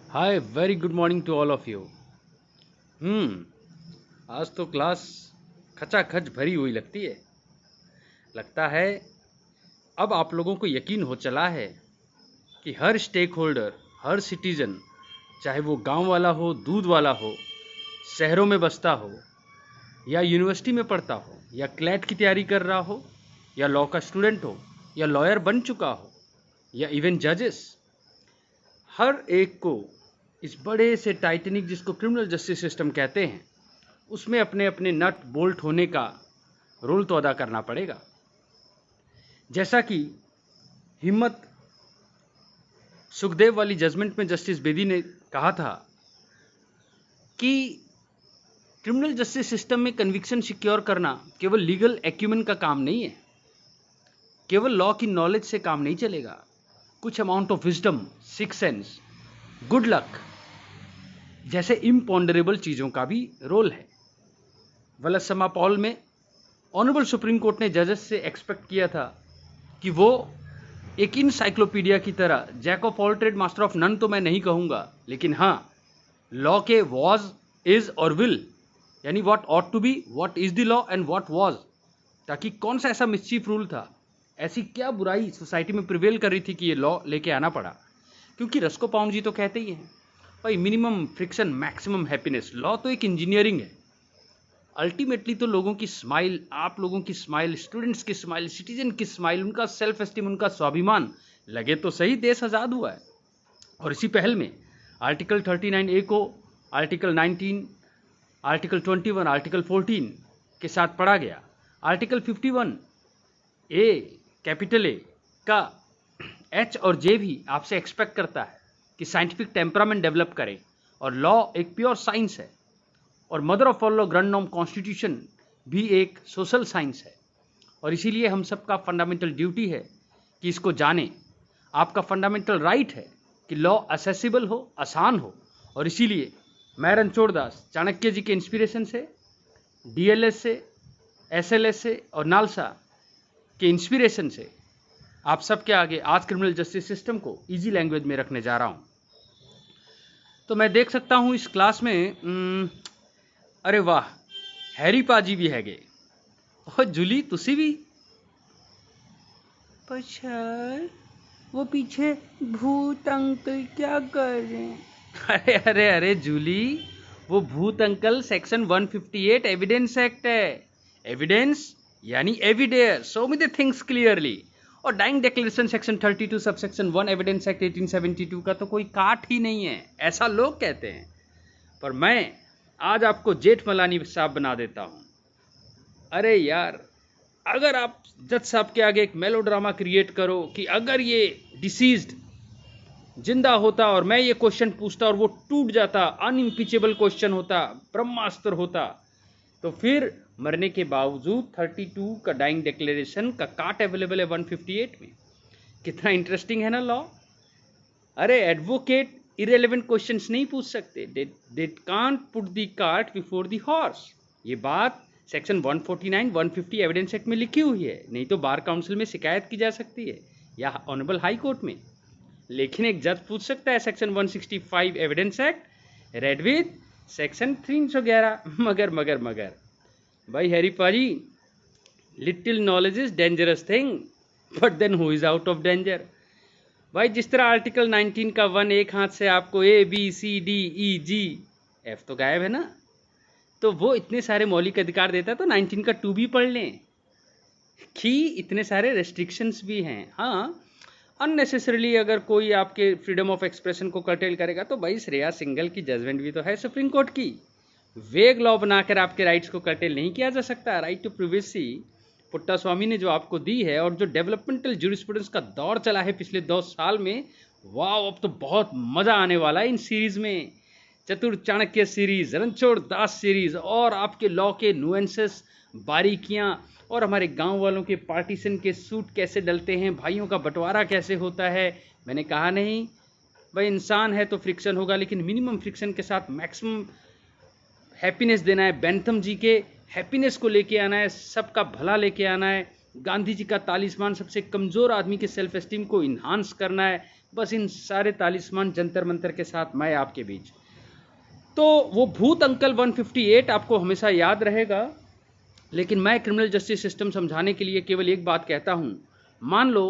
Hi very good morning to all of you. आज तो class खचाखच भरी हुई लगती है। लगता है अब आप लोगों को यकीन हो चला है कि हर स्टेक होल्डर, हर सिटीजन, चाहे वो गांव वाला हो, दूध वाला हो, शहरों में बसता हो या यूनिवर्सिटी में पढ़ता हो या क्लैट की तैयारी कर रहा हो या लॉ का स्टूडेंट हो या लॉयर बन चुका हो या इवन जजेस, हर एक को इस बड़े से टाइटैनिक जिसको क्रिमिनल जस्टिस सिस्टम कहते हैं उसमें अपने अपने नट बोल्ट होने का रोल तो अदा करना पड़ेगा। जैसा कि हिम्मत सुखदेव वाली जजमेंट में जस्टिस बेदी ने कहा था कि क्रिमिनल जस्टिस सिस्टम में कन्विक्शन सिक्योर करना केवल लीगल एक्यूमेन का काम नहीं है, केवल लॉ की नॉलेज से काम नहीं चलेगा। कुछ amount of wisdom, six sense, good luck जैसे इम्पॉन्डरेबल चीज़ों का भी रोल है। वलसमा पॉल में ऑनरेबल सुप्रीम कोर्ट ने जजेस से एक्सपेक्ट किया था कि वो एक इनसाइक्लोपीडिया की तरह, jack of all trade master of none तो मैं नहीं कहूँगा, लेकिन हाँ, लॉ के वॉज, इज और विल, यानी what ought to be, what is the law and what was, ताकि कौन सा ऐसा मिसचीफ रूल था, ऐसी क्या बुराई सोसाइटी में प्रिवेल कर रही थी कि ये लॉ लेके आना पड़ा। क्योंकि रस्को पाउंड जी तो कहते ही हैं भाई, minimum friction maximum happiness. Law तो एक इंजीनियरिंग है। अल्टीमेटली तो लोगों की स्माइल, आप लोगों की स्माइल, स्टूडेंट्स की स्माइल, सिटीजन की स्माइल, उनका सेल्फ एस्टीम, उनका स्वाभिमान लगे तो सही देश आज़ाद हुआ है। और इसी पहल में आर्टिकल 39A को आर्टिकल 19, आर्टिकल 21, आर्टिकल 14 के साथ पढ़ा गया। आर्टिकल 51A कैपिटल ए का H और J भी आपसे एक्सपेक्ट करता है कि साइंटिफिक टेम्परामेंट डेवलप करें, और लॉ एक प्योर साइंस है, और mother of all law grand norm constitution भी एक सोशल साइंस है। और इसीलिए हम सबका फंडामेंटल ड्यूटी है कि इसको जानें। आपका फंडामेंटल राइट है कि लॉ असेसिबल हो, आसान हो। और इसीलिए मैं रणछोड़ दास चाणक्य जी के इंस्पिरेशन से, DLS से, SLS से और नालसा के इंस्पिरेशन से आप सबके आगे आज क्रिमिनल जस्टिस सिस्टम को इजी लैंग्वेज में रखने जा रहा हूँ। तो मैं देख सकता हूँ इस क्लास में अरे वाह, हैरी पाजी भी हैगे। और जूली तुसी भी। पर सर, वो पीछे भूत अंकल क्या कर रहे हैं? अरे अरे अरे जूली, वो भूत अंकल सेक्शन 158 एविडेंस एक्ट है। एविडेंस यानी एविडेयर, show me the things clearly. और dying declaration section 32 subsection 1 evidence act 1872 का तो कोई काट ही नहीं है, ऐसा लोग कहते हैं। पर मैं आज आपको जेठमलानी साहब बना देता हूँ। अरे यार, अगर आप जज साहब के आगे एक मेलोड्रामा क्रिएट करो कि अगर ये डिसीज्ड जिंदा होता और मैं ये क्वेश्चन पूछता और वो टूट जाता, अनइम्पीचेबल क्वेश्चन होता, ब्रह्मास्त्र होता, तो फिर मरने के बावजूद 32 का डाइंग डिक्लेरेशन का काट अवेलेबल है 158 में। कितना इंटरेस्टिंग है ना लॉ। अरे एडवोकेट इरेलीवेंट क्वेश्चंस नहीं पूछ सकते, they can't put the cart before the horse. ये बात सेक्शन 149 150 एविडेंस एक्ट में लिखी हुई है। नहीं तो बार काउंसिल में शिकायत की जा सकती है या ऑनरेबल हाई कोर्ट में। लेकिन एक जज पूछ सकता है section 165 evidence act read with section 311। मगर मगर मगर भाई हैरी पाजी, little knowledge is dangerous thing, but then who is out of danger. भाई जिस तरह आर्टिकल 19 का 1 एक हाथ से आपको ABCDEGF तो गायब है ना, तो वो इतने सारे मौलिक अधिकार देता है, तो 19 का 2 भी पढ़ लें कि इतने सारे रेस्ट्रिक्शंस भी हैं। हाँ, अननेसेसरीली अगर कोई आपके फ्रीडम ऑफ एक्सप्रेशन को कर्टेल करेगा तो भाई श्रेया सिंघल की जजमेंट भी तो है सुप्रीम कोर्ट की। वेग लॉ बनाकर आपके राइट्स को कर्टेल नहीं किया जा सकता। राइट टू प्रिवेसी पुट्टा स्वामी ने जो आपको दी है, और जो डेवलपमेंटल ज्यूरिस्प्रूडेंस का दौर चला है पिछले 2 साल में, वाह, अब तो बहुत मजा आने वाला है इन सीरीज में। चतुर चाणक्य सीरीज, रणछोड़ दास सीरीज, और आपके लॉ के नुएंसेस, बारीकियां, और हमारे गांव वालों के पार्टीशन के सूट कैसे डलते हैं, भाइयों का बंटवारा कैसे होता है। मैंने कहा नहीं भाई, इंसान है तो फ्रिक्शन होगा, लेकिन मिनिमम फ्रिक्शन के साथ मैक्सिमम हैप्पीनेस देना है। बेंथम जी के हैप्पीनेस को लेके आना है, सबका भला लेके आना है। गांधी जी का तालिस्मान सबसे कमज़ोर आदमी के सेल्फ एस्टीम को इन्हांस करना है। बस इन सारे तालिस्मान जंतर मंतर के साथ मैं आपके बीच। तो वो भूत अंकल 158 आपको हमेशा याद रहेगा, लेकिन मैं क्रिमिनल जस्टिस सिस्टम समझाने के लिए केवल एक बात कहता हूँ। मान लो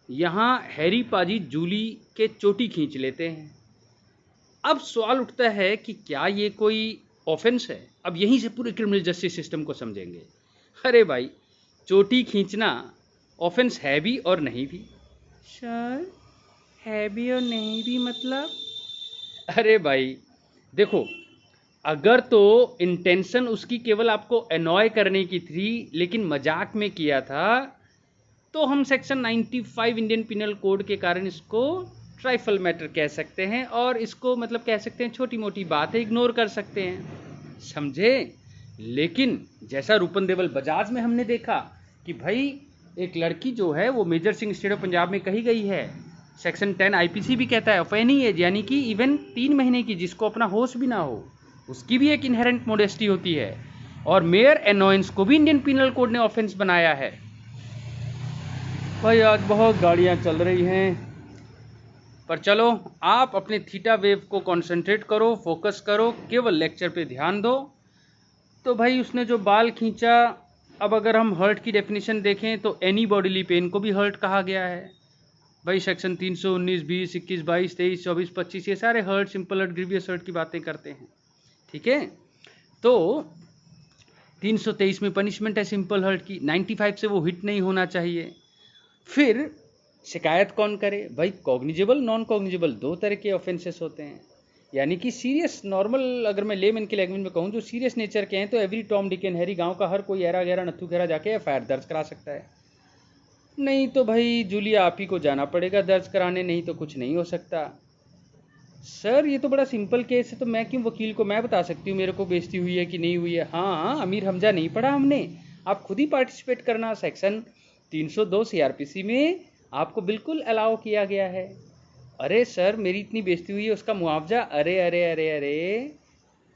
यहाँ हैरी पाजी जूली के चोटी खींच लेते हैं। अब सवाल उठता है कि क्या ये कोई ऑफेंस है? अब यहीं से पूरे क्रिमिनल जस्टिस सिस्टम को समझेंगे। अरे भाई, चोटी खींचना ऑफेंस है भी और नहीं भी। सर, है भी और नहीं भी मतलब? अरे भाई देखो, अगर तो इंटेंशन उसकी केवल आपको अनॉय करने की थी लेकिन मजाक में किया था, तो हम सेक्शन 95 इंडियन पिनल कोड के कारण इसको ट्राइफल मैटर कह सकते हैं, और इसको मतलब कह सकते हैं छोटी मोटी बातें इग्नोर कर सकते हैं, समझे। लेकिन जैसा रूपन देवल बजाज में हमने देखा कि भाई एक लड़की जो है वो Major Singh state of Punjab में कही गई है, सेक्शन 10 आईपीसी भी कहता है ऑफ एनी एज, यानी कि इवन 3 महीने की, जिसको अपना होश भी ना हो, उसकी भी एक इनहेरेंट मोडेस्टी होती है। और मेयर एनोयंस को भी इंडियन पिनल कोड ने ऑफेंस बनाया है। भाई आज बहुत गाड़ियां चल रही हैं, पर चलो आप अपने थीटा वेव को कंसंट्रेट करो, फोकस करो, केवल लेक्चर पे ध्यान दो। तो भाई उसने जो बाल खींचा, अब अगर हम हर्ट की डेफिनेशन देखें तो एनी बॉडीली पेन को भी हर्ट कहा गया है। भाई सेक्शन 319, 20, 21, 22, 23, 24, 25 ये सारे hurt, simple hurt, grievous hurt की बातें करते हैं, ठीक है। तो 323 में पनिशमेंट है सिंपल हर्ट की, 95 से वो हिट नहीं होना चाहिए। फिर शिकायत कौन करे? भाई कॉग्निजेबल, नॉन कॉग्निजेबल, दो तरह के ऑफेंसेस होते हैं। यानी कि सीरियस, नॉर्मल अगर मैं लेमन के लैंग्वेज में कहूँ, जो सीरियस नेचर के हैं तो every Tom Dick and Harry, गांव का हर कोई ऐरा गहरा नत्थू गहरा जाके एफआईआर दर्ज करा सकता है। नहीं तो भाई जूलिया आप ही को जाना पड़ेगा दर्ज कराने, नहीं तो कुछ नहीं हो सकता। सर ये तो बड़ा सिंपल केस है, तो मैं क्यों वकील को मैं बता सकती हूँ मेरे को बेइज्जती हुई है कि नहीं हुई है? हाँ, अमीर हमजा नहीं पढ़ा हमने, आप खुद ही पार्टिसिपेट करना। सेक्शन 302 सीआरपीसी में आपको बिल्कुल अलाउ किया गया है। अरे सर मेरी इतनी बेइज्जती हुई है, उसका मुआवजा? अरे अरे अरे अरे,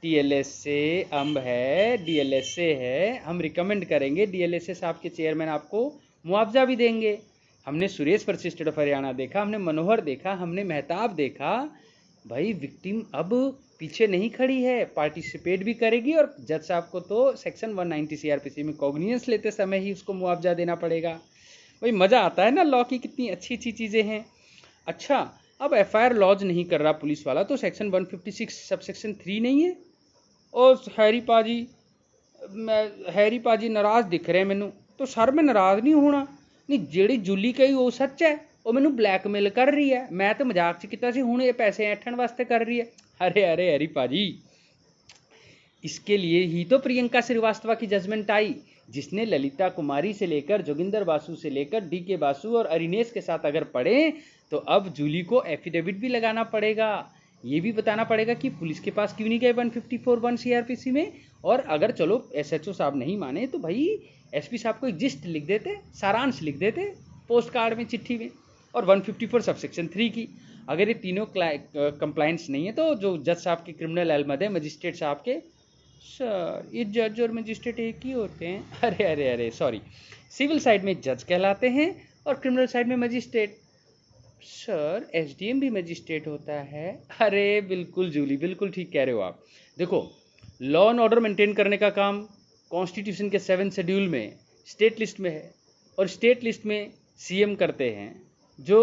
टीएलएस से अम्ब है, डीएलएस से है, हम रिकमेंड करेंगे, डीएलएस साहब के चेयरमैन आपको मुआवजा भी देंगे। हमने Suresh versus state of Haryana देखा, हमने मनोहर देखा, हमने मेहताब देखा। भाई विक्टिम अब पीछे नहीं खड़ी है, पार्टिसिपेट भी करेगी, और जज साहब को तो सेक्शन 190 सीआरपीसी में कॉग्निजेंस लेते समय ही उसको मुआवजा देना पड़ेगा। भाई मज़ा आता है ना, लॉ की कितनी अच्छी अच्छी चीज़ें हैं। अच्छा, अब एफआईआर लॉज नहीं कर रहा पुलिस वाला, तो सेक्शन 156 सबसेक्शन 3 नहीं है। और हैरी पाजी नाराज़ दिख रहे मैनू, तो सर मैं नाराज़ नहीं होना, नहीं ਜਿਹੜੀ ਜੂਲੀ ਕਹੀ ਉਹ ਸੱਚ ਹੈ, ਉਹ ਮੈਨੂੰ ਬਲੈਕਮੇਲ ਕਰ ਰਹੀ ਹੈ, ਮੈਂ ਤਾਂ ਮਜ਼ਾਕ 'ਚ ਕੀਤਾ ਸੀ, ਹੁਣ ਇਹ पैसे ऐंठਣ वास्ते कर रही है। अरे अरे हैरी पाजी, इसके लिए ही तो प्रियंका श्रीवास्तव की जजमेंट आई, जिसने ललिता कुमारी से लेकर जोगिंदर बासु से लेकर डीके बासु और अरिनेश के साथ अगर पढ़े, तो अब जूली को एफिडेविट भी लगाना पड़ेगा, ये भी बताना पड़ेगा कि पुलिस के पास क्यों नहीं गए 154(1) सीआरपीसी में। और अगर चलो एसएचओ साहब नहीं माने तो भाई एसपी साहब को एक जिस्ट लिख देते, सारांश लिख देते पोस्ट कार्ड में, चिट्ठी में। और 154 सबसेक्शन 3 की, अगर ये तीनों कंप्लाइंस नहीं है तो जो जज साहब के क्रिमिनल एलमद है, मजिस्ट्रेट साहब के, सर ये जज और मजिस्ट्रेट एक ही होते हैं? अरे अरे अरे सॉरी, सिविल साइड में जज कहलाते हैं और क्रिमिनल साइड में मजिस्ट्रेट। सर एसडीएम भी मजिस्ट्रेट होता है? अरे बिल्कुल जूली, बिल्कुल ठीक कह रहे हो आप। देखो लॉ एंड ऑर्डर मेंटेन करने का काम कॉन्स्टिट्यूशन के 7 शेड्यूल में स्टेट लिस्ट में है, और स्टेट लिस्ट में सीएम करते हैं। जो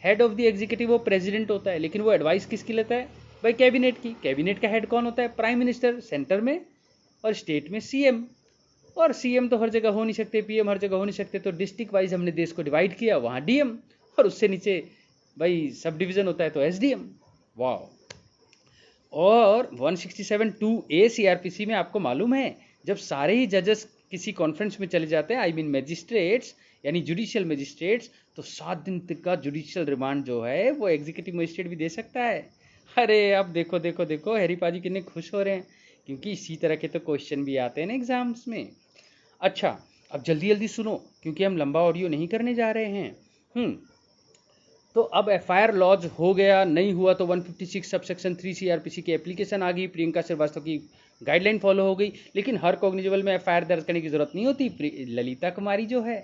हेड ऑफ द एग्जीक्यूटिव वो प्रेसिडेंट होता है, लेकिन वो एडवाइस किसकी लेता है? भाई कैबिनेट की। कैबिनेट का हेड कौन होता है? प्राइम मिनिस्टर सेंटर में, और स्टेट में सीएम। और सीएम तो हर जगह हो नहीं सकते, पीएम हर जगह हो नहीं सकते, तो डिस्ट्रिक्ट वाइज हमने देश को डिवाइड किया, वहाँ डीएम, और उससे नीचे भाई सब डिवीज़न होता है तो एसडीएम। वाह। और 167(2)A सीआरपीसी में आपको मालूम है, जब सारे ही जजेस किसी कॉन्फ्रेंस में चले जाते हैं, आई मीन मैजिस्ट्रेट्स यानी जुडिशियल मैजिस्ट्रेट्स, तो 7 दिन तक का जुडिशियल रिमांड जो है वो एग्जीक्यूटिव मजिस्ट्रेट भी दे सकता है। अरे अब देखो देखो देखो हैरी पाजी कितने खुश हो रहे हैं, क्योंकि इसी तरह के तो क्वेश्चन भी आते हैं ना एग्जाम्स में। अच्छा अब जल्दी जल्दी सुनो, क्योंकि हम लंबा ऑडियो नहीं करने जा रहे हैं। तो अब एफआईआर लॉज हो गया, नहीं हुआ तो 156 सबसेक्शन 3 सीआरपीसी की एप्लीकेशन आ गई, प्रियंका श्रीवास्तव की गाइडलाइन फॉलो हो गई। लेकिन हर कॉग्निजेबल में एफआईआर दर्ज करने की जरूरत नहीं होती। ललिता कुमारी जो है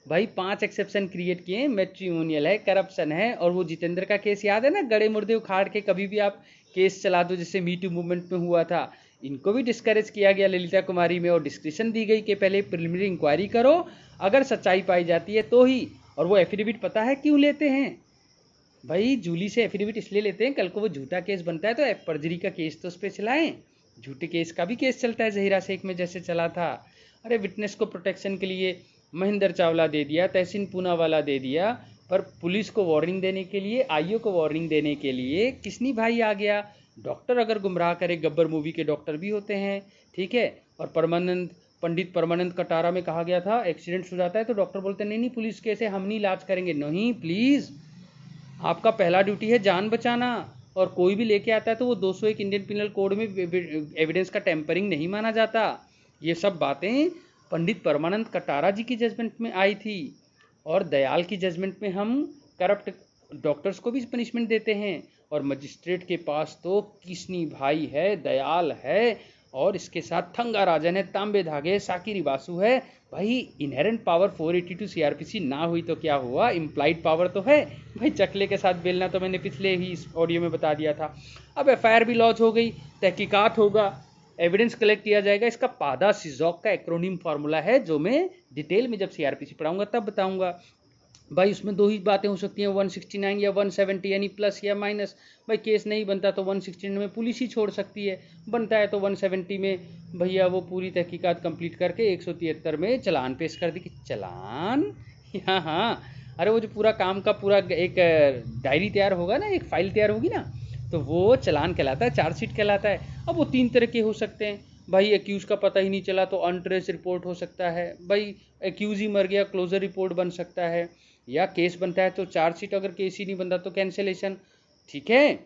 भाई 5 एक्सेप्शन क्रिएट किए, मैट्रिमोनियल है, करप्शन है, और वो जितेंद्र का केस याद है ना, गड़े मुर्दे उखाड़ के कभी भी आप केस चला दो, जैसे मीटू मूवमेंट में हुआ था। इनको भी डिस्करेज किया गया ललिता कुमारी में, और डिस्क्रिप्शन दी गई कि पहले प्रिलिमिनरी इंक्वायरी करो, अगर सच्चाई पाई जाती है तो ही। और वो एफिडेविट पता है क्यों लेते हैं भाई? जूली से एफिडेविट इसलिए लेते हैं, कल को वो झूठा केस बनता है तो पर्जरी का केस तो उस पर चलाएं। झूठे केस का भी केस चलता है जहीरा शेख में जैसे चला था। अरे विटनेस को प्रोटेक्शन के लिए महेंद्र चावला दे दिया, तहसीन पूनावाला दे दिया, पर पुलिस को वार्निंग देने के लिए, आईओ को वार्निंग देने के लिए किसनी भाई आ गया? डॉक्टर अगर गुमराह करे, गब्बर मूवी के डॉक्टर भी होते हैं, ठीक है। और पंडित परमानंद कटारा में कहा गया था एक्सीडेंट हो जाता है तो डॉक्टर बोलते हैं नहीं नहीं पुलिस केस है, हम नहीं इलाज करेंगे। नहीं, प्लीज़, आपका पहला ड्यूटी है जान बचाना, और कोई भी लेके आता है तो वो 201 इंडियन पिनल कोड में एविडेंस का टेम्परिंग नहीं माना जाता। ये सब बातें पंडित परमानंद कटारा जी की जजमेंट में आई थी, और दयाल की जजमेंट में हम करप्ट डॉक्टर्स को भी पनिशमेंट देते हैं। और मजिस्ट्रेट के पास तो किसनी भाई है, दयाल है, और इसके साथ थंगा राजन है, तांबे धागे, साकिरी बासु है। भाई इनहेरेंट पावर 482 सीआरपीसी ना हुई तो क्या हुआ, इम्प्लाइड पावर तो है भाई। चकले के साथ बेलना तो मैंने पिछले ही इस ऑडियो में बता दिया था। अब एफआईआर भी लॉन्च हो गई, तहकीकात होगा, एविडेंस कलेक्ट किया जाएगा। इसका पादा सिजॉक का एक्रोनिम फार्मूला है, जो मैं डिटेल में जब सीआरपीसी पढ़ाऊंगा तब बताऊंगा। भाई उसमें दो ही बातें हो सकती हैं, 169 या 170, यानी प्लस या माइनस। भाई केस नहीं बनता तो 169 में पुलिस ही छोड़ सकती है, बनता है तो 170 में भैया वो पूरी तहकीकात कंप्लीट करके 173 में चलान पेश कर दी। कि चलान? हाँ हाँ, अरे वो जो पूरा काम का पूरा एक डायरी तैयार होगा ना, एक फाइल तैयार होगी ना, तो वो चलान कहलाता है, चार्जशीट कहलाता है। अब वो 3 तरह के हो सकते हैं भाई। एक्यूज का पता ही नहीं चला तो अनट्रेस रिपोर्ट हो सकता है भाई, एक्यूज ही मर गया क्लोजर रिपोर्ट बन सकता है, या केस बनता है तो चार्जशीट, अगर केस ही नहीं बनता तो कैंसिलेशन, ठीक है।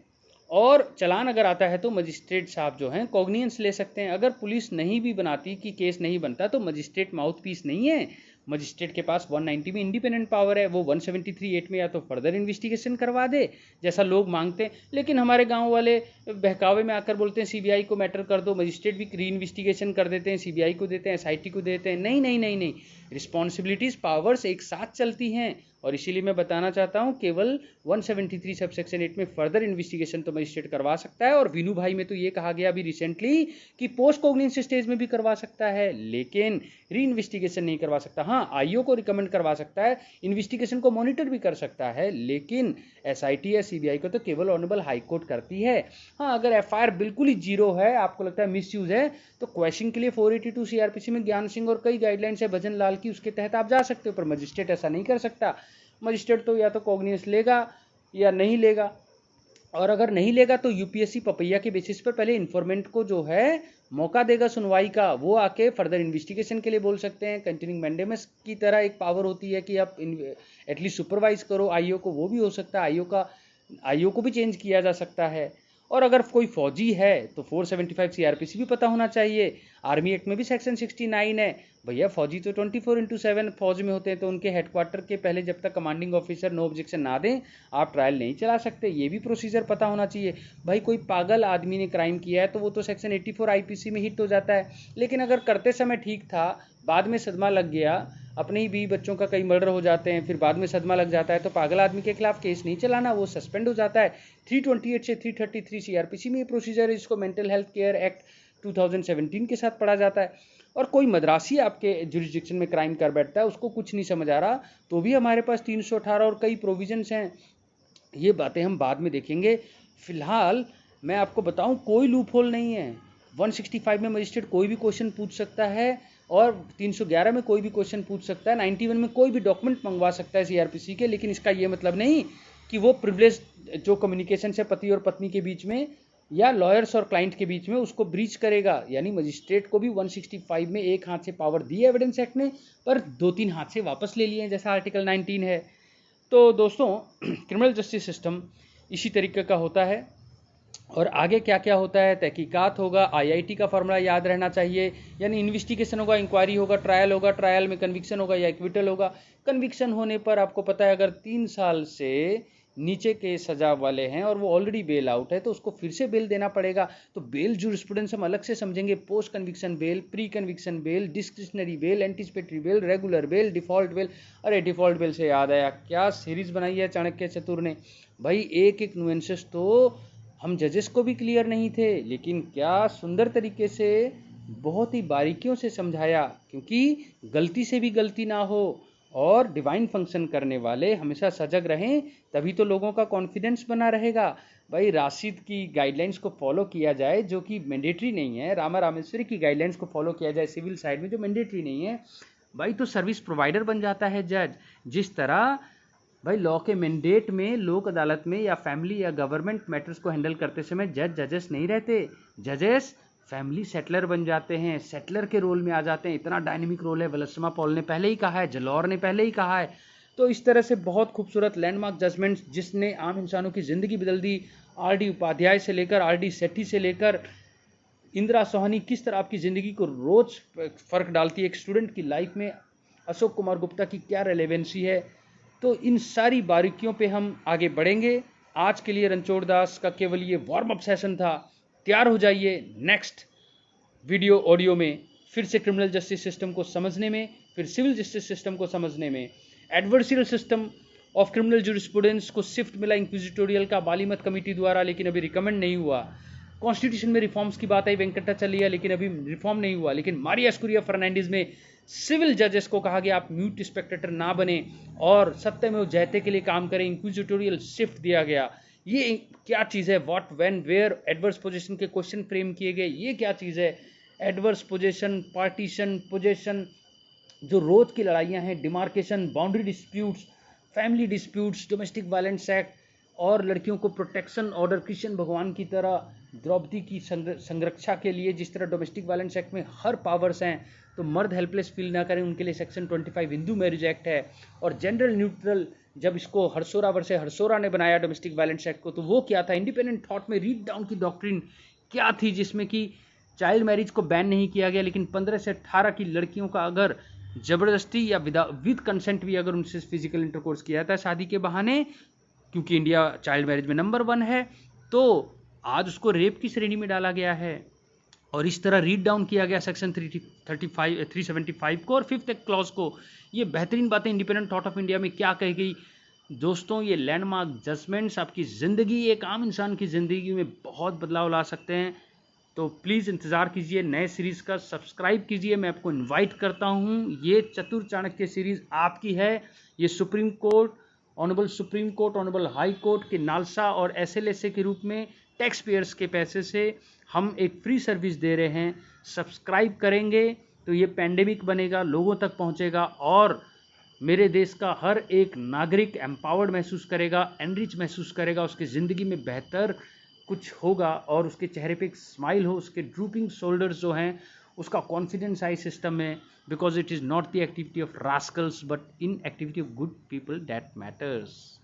और चलान अगर आता है तो मजिस्ट्रेट साहब जो हैं कॉग्नियंस ले सकते हैं। अगर पुलिस नहीं भी बनाती कि केस नहीं बनता तो मजिस्ट्रेट माउथ पीस नहीं है, मजिस्ट्रेट के पास 190 में इंडिपेंडेंट पावर है, वो 173(8) में या तो फर्दर इन्वेस्टिगेशन करवा दे जैसा लोग मांगते हैं। लेकिन हमारे गांव वाले बहकावे में आकर बोलते हैं सीबीआई को मैटर कर दो, मजिस्ट्रेट भी री इन्वेस्टिगेशन कर देते हैं, सीबीआई को देते हैं, एसआईटी को देते हैं। नहीं नहीं नहीं नहीं, रिस्पॉन्सिबिलिटीज पावर्स एक साथ चलती हैं, और इसीलिए मैं बताना चाहता हूं केवल 173 सबसेक्शन 8 में फर्दर इन्वेस्टिगेशन तो मजिस्ट्रेट करवा सकता है। और विनू भाई में तो ये कहा गया अभी रिसेंटली कि पोस्ट कॉग्निजेंस स्टेज में भी करवा सकता है, लेकिन री इन्वेस्टिगेशन नहीं करवा सकता। हाँ, आईओ को रिकमेंड करवा सकता है, इन्वेस्टिगेशन को मॉनिटर भी कर सकता है, लेकिन एसआईटी या सीबीआई को तो केवल ऑनरेबल हाई कोर्ट करती है। हाँ, अगर एफआईआर बिल्कुल ही जीरो है, आपको लगता है मिसयूज है, तो क्वेश्चन के लिए 482 सीआरपीसी में ज्ञान सिंह और कई गाइडलाइंस है भजन लाल की, उसके तहत आप जा सकते हो। पर मजिस्ट्रेट ऐसा नहीं कर सकता। मजिस्ट्रेट तो या तो कॉग्निजेंस लेगा या नहीं लेगा, और अगर नहीं लेगा तो यूपीएससी पपैया के बेसिस पर पहले इन्फॉर्मेंट को जो है मौका देगा सुनवाई का, वो आके फर्दर इन्वेस्टिगेशन के लिए बोल सकते हैं। कंटिन्यूइंग मैंडेमस की तरह एक पावर होती है कि आप एटलीस्ट सुपरवाइज करो आईओ को, वो भी हो सकता है। आईओ को भी चेंज किया जा सकता है। और अगर कोई फौजी है तो 475 सीआरपीसी भी पता होना चाहिए। आर्मी एक्ट में भी सेक्शन 69 है। भैया फौजी तो 24/7 फौज में होते हैं, तो उनके हेडक्वार्टर के पहले जब तक कमांडिंग ऑफिसर नो ऑब्जेक्शन ना दें आप ट्रायल नहीं चला सकते। ये भी प्रोसीजर पता होना चाहिए। भाई कोई पागल आदमी ने क्राइम किया है तो वो तो सेक्शन 84 आईपीसी में हिट हो जाता है, लेकिन अगर करते समय ठीक था, बाद में सदमा लग गया, अपने ही बीवी बच्चों का कई मर्डर हो जाते हैं, फिर बाद में सदमा लग जाता है, तो पागल आदमी के खिलाफ केस नहीं चलाना, वो सस्पेंड हो जाता है। 328 से 333 सीआरपीसी में ये प्रोसीजर है, जिसको मेंटल हेल्थ केयर एक्ट 2017 के साथ पढ़ा जाता है। और कोई मद्रासी आपके जुरिस्डिक्शन में क्राइम कर बैठता है, उसको कुछ नहीं समझ आ रहा, तो भी हमारे पास 318 और कई प्रोविजंस हैं। ये बातें हम बाद में देखेंगे। फिलहाल मैं आपको बताऊं कोई लूप होल नहीं है। 165 में मजिस्ट्रेट कोई भी क्वेश्चन पूछ सकता है, और 311 में कोई भी क्वेश्चन पूछ सकता है, 91 में कोई भी डॉक्यूमेंट मंगवा सकता है सीआरपीसी के। लेकिन इसका ये मतलब नहीं कि वो प्रिविलेज जो कम्युनिकेशन है पति और पत्नी के बीच में या लॉयर्स और क्लाइंट के बीच में, उसको ब्रीच करेगा। यानी मजिस्ट्रेट को भी 165 में एक हाथ से पावर दी है एविडेंस एक्ट ने, पर 2-3 हाथ से वापस ले लिए हैं, जैसा आर्टिकल 19 है। तो दोस्तों क्रिमिनल जस्टिस सिस्टम इसी तरीके का होता है। और आगे क्या क्या होता है, तहकीकात होगा, आईआईटी का फॉर्मूला याद रहना चाहिए, यानी इन्वेस्टिगेशन होगा, इंक्वायरी होगा, ट्रायल होगा, ट्रायल में कन्विक्शन होगा या एक्विटल होगा। कन्विक्शन होने पर आपको पता है अगर 3 साल से नीचे के सजा वाले हैं और वो ऑलरेडी बेल आउट है, तो उसको फिर से बेल देना पड़ेगा। तो बेल जूरिस्प्रूडेंस हम अलग से समझेंगे, post conviction bail, pre conviction bail, discretionary bail, anticipatory bail, regular bail, default bail. अरे डिफॉल्ट बेल से याद आया, क्या सीरीज बनाई है चाणक्य चतुर ने भाई, एक एक नुएंसेस तो हम जजेस को भी क्लियर नहीं थे, लेकिन क्या सुंदर तरीके से बहुत ही बारीकियों से समझाया, क्योंकि गलती से भी गलती ना हो और डिवाइन फंक्शन करने वाले हमेशा सजग रहें, तभी तो लोगों का कॉन्फिडेंस बना रहेगा। भाई राशिद की गाइडलाइंस को फॉलो किया जाए जो कि मैंडेटरी नहीं है, रामा रामेश्वरी की गाइडलाइंस को फॉलो किया जाए सिविल साइड में जो मैंडेटरी नहीं है, भाई तो सर्विस प्रोवाइडर बन जाता है जज। जिस तरह भाई लॉ के मैंडेट में लोक अदालत में या फैमिली या गवर्नमेंट मैटर्स को हैंडल करते समय जजेस नहीं रहते, जजेस फैमिली सेटलर बन जाते हैं, सेटलर के रोल में आ जाते हैं। इतना डायनेमिक रोल है, वलसमा पॉल ने पहले ही कहा है, जलौर ने पहले ही कहा है। तो इस तरह से बहुत खूबसूरत लैंडमार्क जजमेंट्स जिसने आम इंसानों की ज़िंदगी बदल दी, आर.डी. उपाध्याय से लेकर आर.डी. सेठी से लेकर इंदिरा सोहानी किस तरह आपकी ज़िंदगी को रोज़ फ़र्क डालती है, एक स्टूडेंट की लाइफ में अशोक कुमार गुप्ता की क्या रेलेवेंसी है। तो इन सारी बारीकियों पे हम आगे बढ़ेंगे। आज के लिए रणछोड़ दास का केवल ये वार्म अप सेशन था। तैयार हो जाइए नेक्स्ट वीडियो ऑडियो में फिर से क्रिमिनल जस्टिस सिस्टम को समझने में, फिर सिविल जस्टिस सिस्टम को समझने में। Adversarial system of criminal jurisprudence को शिफ्ट मिला इंक्विजिटोरियल का बालीमत कमेटी द्वारा, लेकिन अभी रिकमेंड नहीं हुआ। कॉन्स्टिट्यूशन में रिफॉर्म्स की बात आई वेंकटाचलैया, लेकिन अभी रिफॉर्म नहीं हुआ। लेकिन मारिया एस्कुरिया फर्नांडीज में सिविल जजेस को कहा गया आप म्यूट स्पेक्टेटर ना बने और सत्यमेव जयते के लिए काम करें, इंक्विजिटोरियल शिफ्ट दिया गया। ये क्या चीज़ है, what when where adverse position के क्वेश्चन फ्रेम किए गए, ये क्या चीज़ है। एडवर्स पोजीशन, पार्टीशन, पोजीशन, जो रोज की लड़ाइयाँ हैं, demarcation, boundary disputes, family disputes, domestic violence act और लड़कियों को प्रोटेक्शन ऑर्डर कृष्ण भगवान की तरह द्रौपदी की संरक्षा के लिए जिस तरह डोमेस्टिक वायलेंस एक्ट में हर पावर्स हैं, तो मर्द हेल्पलेस फील ना करें उनके लिए सेक्शन 25 हिंदू मैरिज एक्ट है। और जनरल न्यूट्रल जब इसको हरसोरा वर्से हरसोरा ने बनाया डोमेस्टिक वायलेंस एक्ट को, तो वो क्या था, इंडिपेंडेंट थॉट में रीड डाउन की डॉक्ट्रिन क्या थी, जिसमें कि चाइल्ड मैरिज को बैन नहीं किया गया, लेकिन 15 से 18 की लड़कियों का अगर ज़बरदस्ती या विद कंसेंट भी अगर उनसे फिजिकल इंटरकोर्स किया जाता है शादी के बहाने, क्योंकि इंडिया चाइल्ड मैरिज में नंबर 1 है, तो आज उसको रेप की श्रेणी में डाला गया है। और इस तरह रीड डाउन किया गया सेक्शन 375 को और 5th क्लॉज को। ये बेहतरीन बातें इंडिपेंडेंट थॉट ऑफ इंडिया में क्या कही गई दोस्तों। ये लैंडमार्क जजमेंट्स आपकी ज़िंदगी, एक आम इंसान की ज़िंदगी में बहुत बदलाव ला सकते हैं। तो प्लीज़ इंतज़ार कीजिए नए सीरीज़ का, सब्सक्राइब कीजिए। मैं आपको इनवाइट करता हूँ, ये चतुर चाणक्य सीरीज़ आपकी है। ये supreme court, honourable supreme court, honourable high court के नालसा और SLSA के रूप में टैक्स पेयर्स के पैसे से हम एक फ्री सर्विस दे रहे हैं। सब्सक्राइब करेंगे तो ये पेंडेमिक बनेगा, लोगों तक पहुँचेगा और मेरे देश का हर एक नागरिक एम्पावर्ड महसूस करेगा, एनरिच महसूस करेगा, उसकी ज़िंदगी में बेहतर कुछ होगा और उसके चेहरे पे एक स्माइल हो, उसके ड्रूपिंग शोल्डर्स जो हैं उसका कॉन्फिडेंस आए सिस्टम में, because it is not the activity of Rascals but in activity of good people that matters.